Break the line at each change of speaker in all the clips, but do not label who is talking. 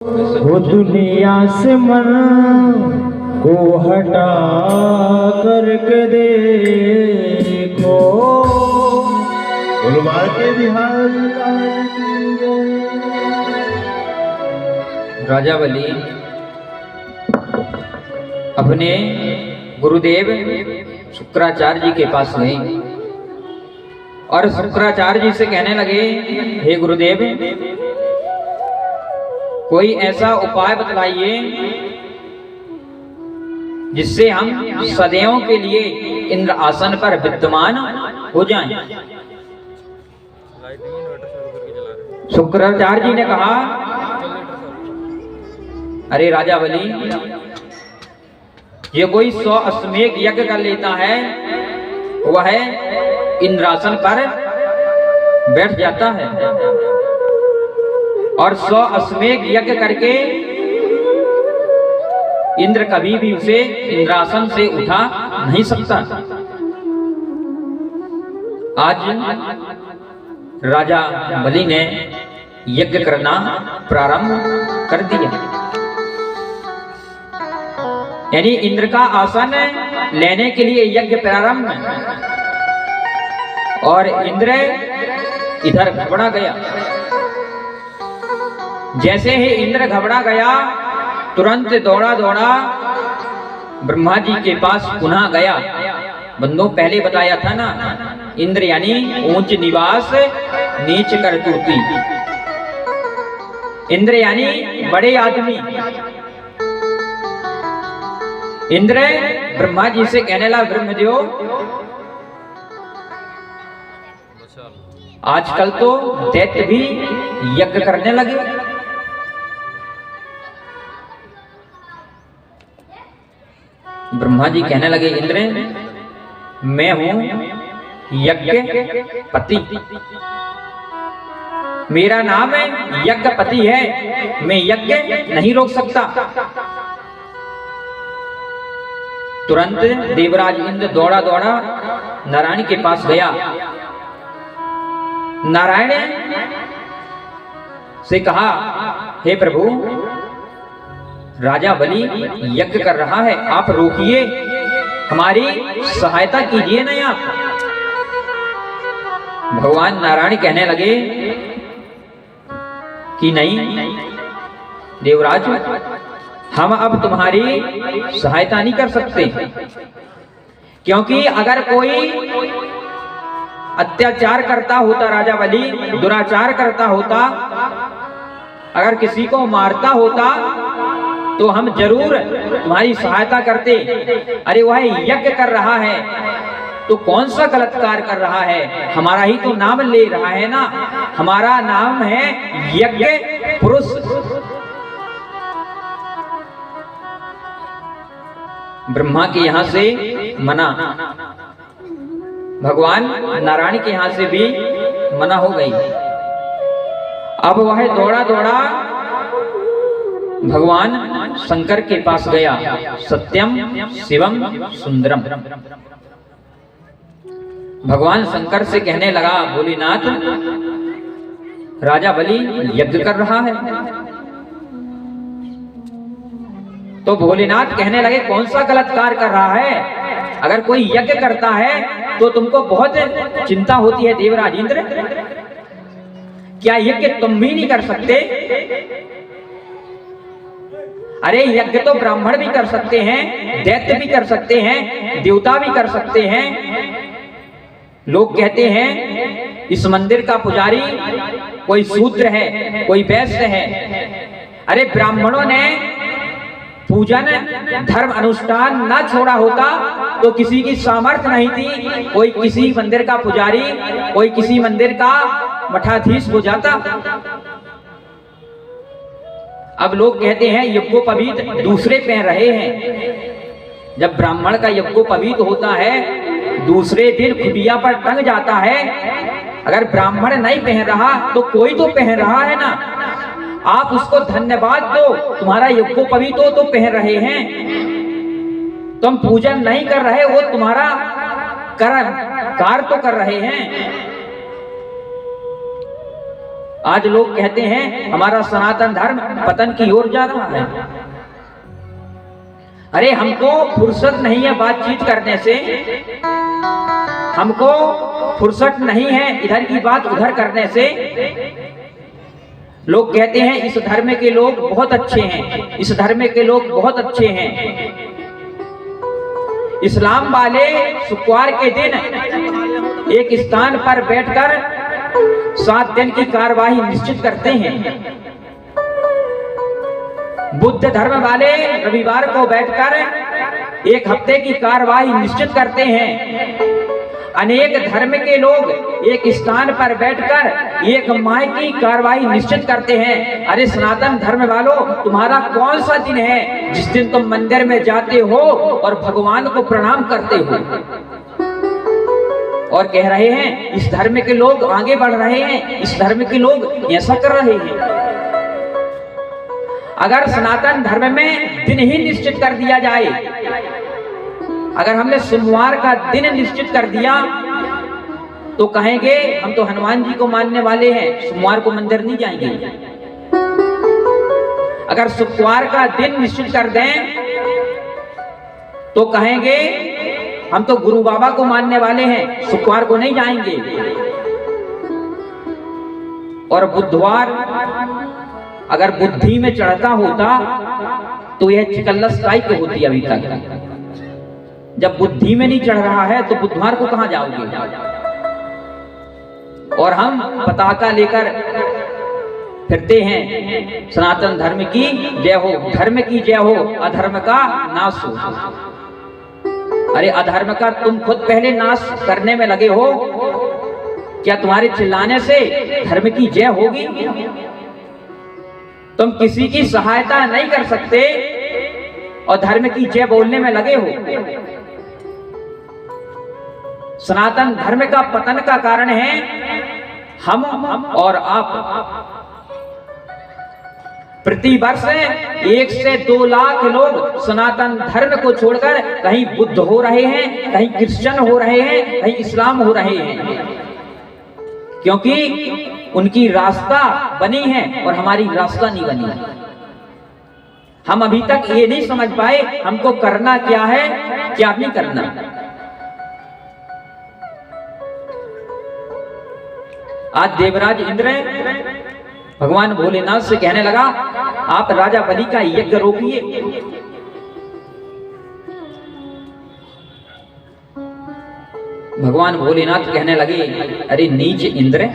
वो दुनिया से मन को हटा करके देखो, गुलबार के बिहार
राजा बलि अपने गुरुदेव शुक्राचार्य जी के पास गए और शुक्राचार्य जी से कहने लगे, हे गुरुदेव, कोई ऐसा उपाय बतलाइए जिससे हम सदैव के लिए इंद्र आसन पर विद्यमान हो जाएं। शुक्राचार्य जी ने कहा, अरे राजा बलि, ये कोई 100 अश्वमेध यज्ञ कर लेता है, वह इंद्रासन पर बैठ जाता है और 100 अश्वमेध यज्ञ करके इंद्र कभी भी उसे इंद्रासन से उठा नहीं सकता। आज राजा बलि ने यज्ञ करना प्रारंभ कर दिया, यानी इंद्र का आसन लेने के लिए यज्ञ प्रारंभ। और इंद्र इधर घबरा गया। जैसे ही इंद्र घबरा गया, तुरंत दौड़ा दौड़ा ब्रह्मा जी के पास पुनः गया। बंदों, पहले बताया था ना, इंद्र यानी ऊंच निवास नीच करतूती, इंद्र यानी बड़े आदमी। इंद्र ब्रह्मा जी से कहने लगा, ब्रह्मदेव, आजकल तो दैत्य भी यज्ञ करने लगे। ब्रह्मा जी कहने लगे, इंद्र, मैं हूं यज्ञ पति, मेरा नाम है यज्ञपति है, मैं यज्ञ नहीं रोक सकता। तुरंत देवराज इंद्र दौड़ा दौड़ा नारायण के पास गया। नारायण से कहा, हे प्रभु, राजा बलि यज्ञ कर रहा है, आप रोकिए, हमारी सहायता कीजिए ना आप। भगवान नारायण कहने लगे कि नहीं देवराज, हम अब तुम्हारी सहायता नहीं कर सकते, क्योंकि अगर कोई अत्याचार करता होता, राजा बलि दुराचार करता होता, अगर किसी को मारता होता, तो हम जरूर तुम्हारी सहायता करते। अरे वह यज्ञ कर रहा है तो कौन सा गलत कार्य कर रहा है, हमारा ही तो नाम ले रहा है ना, हमारा नाम है यज्ञ पुरुष। ब्रह्मा के यहां से मना, भगवान नारायण के यहां से भी मना हो गई। अब वह दौड़ा दौड़ा भगवान शंकर के पास गया। सत्यम शिवम सुंदरम। भगवान शंकर से कहने लगा, भोलेनाथ, राजा बलि यज्ञ कर रहा है। तो भोलेनाथ कहने लगे, कौन सा गलत कार्य कर रहा है? अगर कोई यज्ञ करता है तो तुमको बहुत चिंता होती है देवराज इंद्र, क्या यज्ञ तुम भी नहीं कर सकते? अरे यज्ञ तो ब्राह्मण भी कर सकते हैं, दैत्य भी कर सकते हैं, देवता भी कर सकते हैं। लोग कहते हैं इस मंदिर का पुजारी कोई शूद्र है, कोई वैश्य है। अरे ब्राह्मणों ने पूजन धर्म अनुष्ठान ना छोड़ा होता तो किसी की सामर्थ्य नहीं थी, कोई किसी मंदिर का पुजारी, कोई किसी मंदिर का मठाधीश हो जाता। अब लोग कहते हैं यज्ञोपवीत दूसरे पहन रहे हैं। जब ब्राह्मण का यज्ञोपवीत होता है, दूसरे दिन खुटिया पर टंग जाता है। अगर ब्राह्मण नहीं पहन रहा तो कोई तो पहन रहा है ना, आप उसको धन्यवाद दो, तुम्हारा यज्ञोपवीत तो पहन रहे हैं, तुम पूजन नहीं कर रहे, वो तुम्हारा कर्म कार्य तो कर रहे हैं। आज लोग कहते हैं हमारा सनातन धर्म पतन की ओर जा रहा है। अरे हमको फुर्सत नहीं है बातचीत करने से, हमको फुर्सत नहीं है इधर की बात उधर करने से। लोग कहते हैं इस धर्म के लोग बहुत अच्छे हैं, इस धर्म के लोग बहुत अच्छे हैं। इस्लाम वाले शुक्रवार के दिन एक स्थान पर बैठकर 7 दिन की कार्यवाही निश्चित करते हैं। बुद्ध धर्म वाले रविवार को बैठकर 1 हफ्ते की कार्यवाही निश्चित करते हैं। अनेक धर्म के लोग एक स्थान पर बैठकर 1 माह की कार्यवाही निश्चित करते हैं। अरे सनातन धर्म वालों, तुम्हारा कौन सा दिन है जिस दिन तुम मंदिर में जाते हो और भगवान को प्रणाम करते हो? और कह रहे हैं इस धर्म के लोग आगे बढ़ रहे हैं, इस धर्म के लोग ऐसा कर रहे हैं। अगर सनातन धर्म में दिन ही निश्चित कर दिया जाए, अगर हमने सोमवार का दिन निश्चित कर दिया तो कहेंगे हम तो हनुमान जी को मानने वाले हैं, सोमवार को मंदिर नहीं जाएंगे। अगर शुक्रवार का दिन निश्चित कर दें तो कहेंगे हम तो गुरु बाबा को मानने वाले हैं, शुक्रवार को नहीं जाएंगे। और बुधवार अगर बुद्धि में चढ़ता होता तो यह चिकल्लस टाइप होती अभी तक। जब बुद्धि में नहीं चढ़ रहा है तो बुधवार को कहां जाओगे? और हम पताका लेकर फिरते हैं, सनातन धर्म की जय हो, धर्म की जय हो, अधर्म का नाश हो। अरे अधर्म का तुम खुद पहले नाश करने में लगे हो, क्या तुम्हारे चिल्लाने से धर्म की जय होगी? तुम किसी की सहायता नहीं कर सकते और धर्म की जय बोलने में लगे हो। सनातन धर्म का पतन का कारण है हम और आप। प्रति वर्ष 1 से 2 लाख लोग सनातन धर्म को छोड़कर कहीं बुद्ध हो रहे हैं, कहीं क्रिश्चियन हो रहे हैं, कहीं इस्लाम हो रहे हैं, क्योंकि उनकी रास्ता बनी है और हमारी रास्ता नहीं बनी है। हम अभी तक ये नहीं समझ पाए हमको करना क्या है, क्या नहीं करना। आज देवराज इंद्र भगवान भोलेनाथ से कहने लगा आप राजा बलि का यज्ञ रोकिए। भगवान भोलेनाथ कहने लगे अरे नीच इंद्र,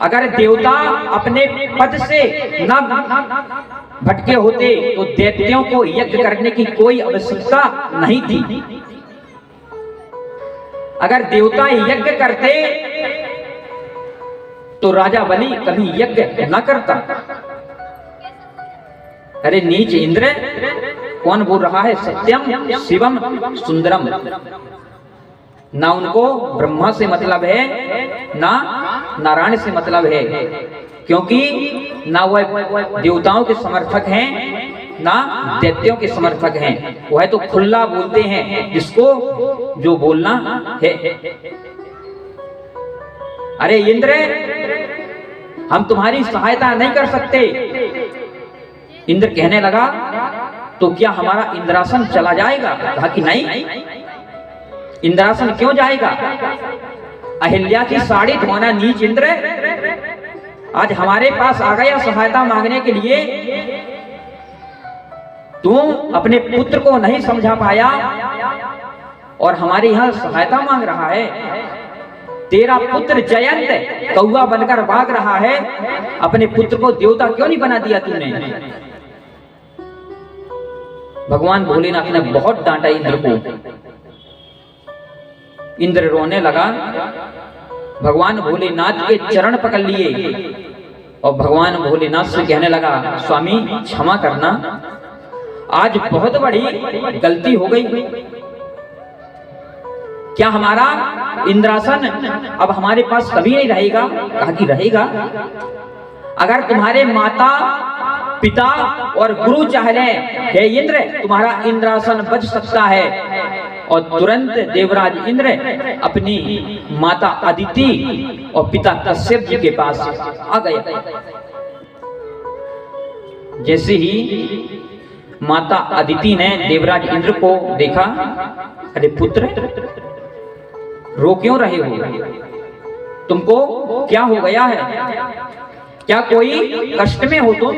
अगर देवता अपने पद से न भटके होते तो दैत्यों को यज्ञ करने की कोई आवश्यकता नहीं थी। अगर देवता यज्ञ करते तो राजा बलि कभी यज्ञ न करता। अरे नीच इंद्र, कौन बोल रहा है सत्यम शिवम सुंदरम? ना उनको ब्रह्मा से मतलब है ना नारायण से मतलब है, क्योंकि ना वह देवताओं के समर्थक हैं ना दैत्यों के समर्थक हैं। वह तो खुला बोलते हैं जिसको जो बोलना है। अरे इंद्र, हम तुम्हारी सहायता नहीं कर सकते। इंद्र कहने लगा तो क्या हमारा इंद्रासन चला जाएगा? कहा कि नहीं, इंद्रासन क्यों जाएगा? अहिल्या की साड़ी धोना नीच इंद्र आज हमारे पास आ गया सहायता मांगने के लिए। तू अपने पुत्र को नहीं समझा पाया और हमारे यहां सहायता मांग रहा है। तेरा पुत्र जयंत कौवा बनकर भाग रहा है, अपने पुत्र को देवता क्यों नहीं बना दिया तूने? भगवान भोलेनाथ ने बहुत डांटा इंद्र को। इंद्र रोने लगा, भगवान भोलेनाथ के चरण पकड़ लिए और भगवान भोलेनाथ से कहने लगा स्वामी क्षमा करना, आज बहुत बड़ी गलती हो गई। क्या हमारा इंद्रासन अब हमारे पास कभी नहीं रहेगा? कहा कि रहेगा। अगर तुम्हारे माता पिता और गुरु चाह लें, हे इंद्र तुम्हारा इंद्रासन बच सकता है, और तुरंत देवराज इंद्र अपनी माता अदिति और पिता कश्यप जी के पास आ गए। जैसे ही माता अदिति ने देवराज इंद्र को देखा, अरे पुत्र रो क्यों रहे हो, तुमको क्या हो गया है, क्या कोई कष्ट में हो तुम?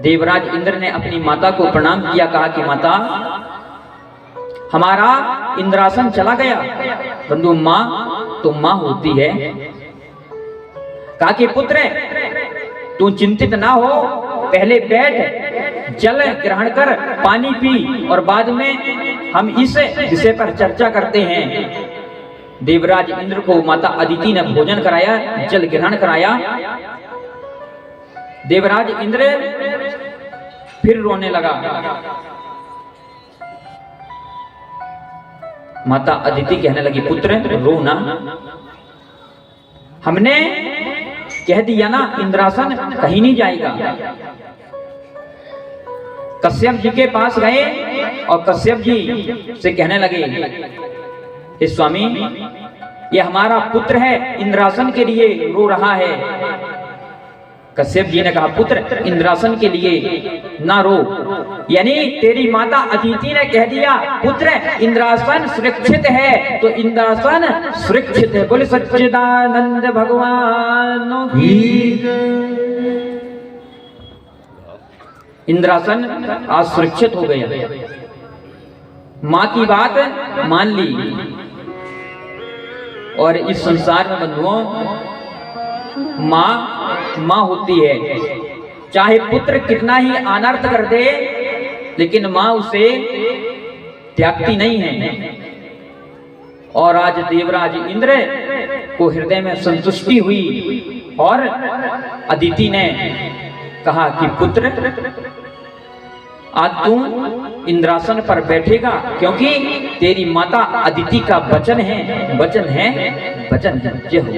देवराज इंद्र ने अपनी माता को प्रणाम किया, कहा कि माता हमारा इंद्रासन चला गया, परंतु माँ तो माँ होती है। कहा कि पुत्र तू चिंतित ना हो, पहले बैठ, जल ग्रहण कर, पानी पी, और बाद में हम इस विषय पर चर्चा करते हैं। देवराज इंद्र को माता अदिति ने भोजन कराया, जल ग्रहण कराया। देवराज इंद्र फिर रोने लगा। माता अदिति कहने लगी, पुत्र रो ना, हमने कह दिया ना इंद्रासन कहीं नहीं जाएगा। कश्यप जी के पास गए और कश्यप जी से कहने लगे, हे स्वामी ये हमारा पुत्र है, इंद्रासन के लिए रो रहा है। कश्यप जी ने कहा, पुत्र इंद्रासन के लिए ना रो, यानी तेरी माता अदिति ने कह दिया पुत्र इंद्रासन सुरक्षित है, तो इंद्रासन सुरक्षित है। बोले सच्चिदानंद भगवान की। इंद्रासन आज सुरक्षित हो गया, माँ की बात मान ली। और इस संसार में बंधुओं माँ माँ होती है, चाहे पुत्र कितना ही अनर्थ कर दे, लेकिन माँ उसे त्यागती नहीं है। और आज देवराज इंद्र को हृदय में संतुष्टि हुई और अदिति ने कहा कि पुत्र आज तू इंद्रासन पर बैठेगा, क्योंकि तेरी माता अदिति का वचन है, वचन है, वचन है। जय हो।